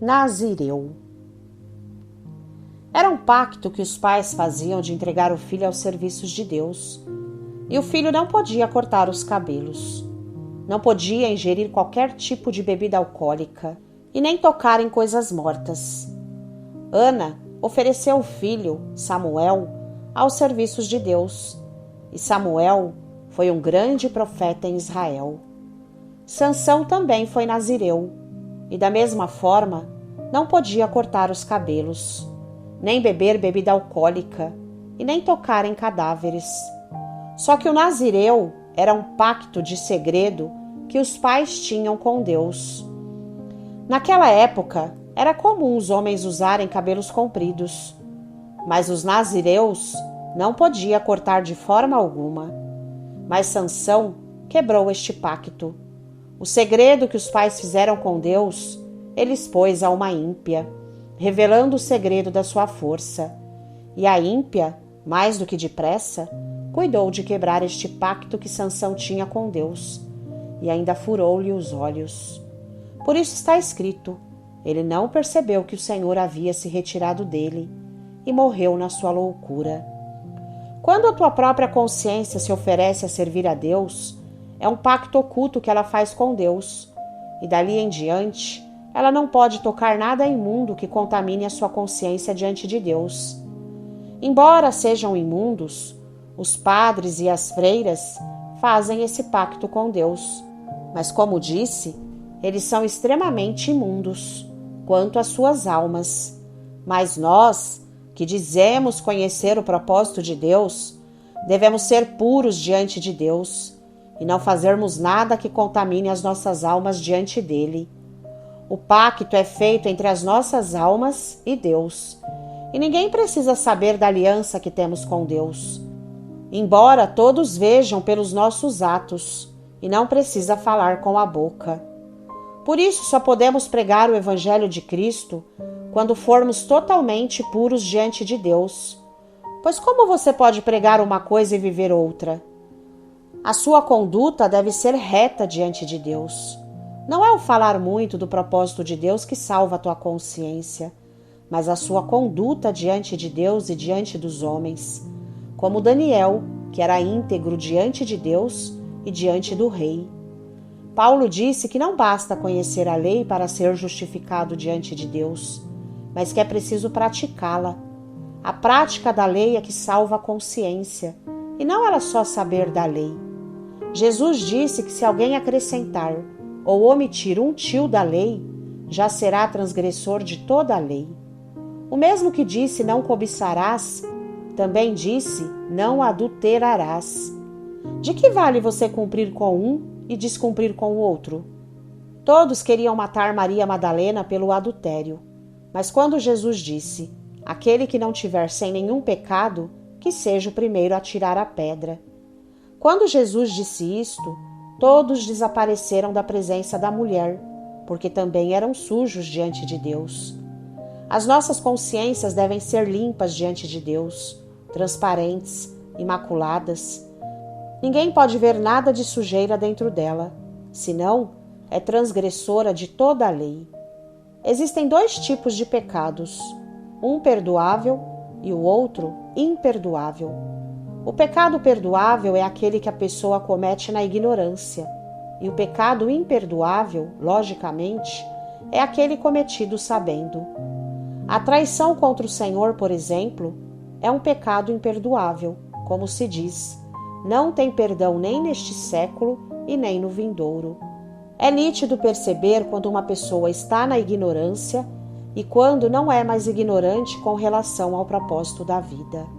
Nazireu. Era um pacto que os pais faziam de entregar o filho aos serviços de Deus. E o filho não podia cortar os cabelos. Não podia ingerir qualquer tipo de bebida alcoólica e nem tocar em coisas mortas. Ana ofereceu o filho, Samuel, aos serviços de Deus. E Samuel foi um grande profeta em Israel. Sansão também foi nazireu. E da mesma forma, não podia cortar os cabelos, nem beber bebida alcoólica e nem tocar em cadáveres. Só que o nazireu era um pacto de segredo que os pais tinham com Deus. Naquela época, era comum os homens usarem cabelos compridos, mas os nazireus não podiam cortar de forma alguma. Mas Sansão quebrou este pacto. O segredo que os pais fizeram com Deus, ele expôs a uma ímpia, revelando o segredo da sua força. E a ímpia, mais do que depressa, cuidou de quebrar este pacto que Sansão tinha com Deus, e ainda furou-lhe os olhos. Por isso está escrito: ele não percebeu que o Senhor havia se retirado dele, e morreu na sua loucura. Quando a tua própria consciência se oferece a servir a Deus, é um pacto oculto que ela faz com Deus, e dali em diante, ela não pode tocar nada imundo que contamine a sua consciência diante de Deus. Embora sejam imundos, os padres e as freiras fazem esse pacto com Deus, mas como disse, eles são extremamente imundos quanto às suas almas. Mas nós, que dizemos conhecer o propósito de Deus, devemos ser puros diante de Deus e não fazermos nada que contamine as nossas almas diante dele. O pacto é feito entre as nossas almas e Deus, e ninguém precisa saber da aliança que temos com Deus, embora todos vejam pelos nossos atos, e não precisa falar com a boca. Por isso só podemos pregar o Evangelho de Cristo quando formos totalmente puros diante de Deus. Pois como você pode pregar uma coisa e viver outra? A sua conduta deve ser reta diante de Deus. Não é o falar muito do propósito de Deus que salva a tua consciência, mas a sua conduta diante de Deus e diante dos homens, como Daniel, que era íntegro diante de Deus e diante do rei. Paulo disse que não basta conhecer a lei para ser justificado diante de Deus, mas que é preciso praticá-la. A prática da lei é que salva a consciência, e não era só saber da lei. Jesus disse que se alguém acrescentar ou omitir um tio da lei, já será transgressor de toda a lei. O mesmo que disse não cobiçarás, também disse não adulterarás. De que vale você cumprir com um e descumprir com o outro? Todos queriam matar Maria Madalena pelo adultério, mas quando Jesus disse: aquele que não tiver sem nenhum pecado, que seja o primeiro a tirar a pedra. Quando Jesus disse isto, todos desapareceram da presença da mulher, porque também eram sujos diante de Deus. As nossas consciências devem ser limpas diante de Deus, transparentes, imaculadas. Ninguém pode ver nada de sujeira dentro dela, senão é transgressora de toda a lei. Existem dois tipos de pecados, um perdoável e o outro imperdoável. O pecado perdoável é aquele que a pessoa comete na ignorância, e o pecado imperdoável, logicamente, é aquele cometido sabendo. A traição contra o Senhor, por exemplo, é um pecado imperdoável, como se diz: não tem perdão nem neste século e nem no vindouro. É nítido perceber quando uma pessoa está na ignorância e quando não é mais ignorante com relação ao propósito da vida.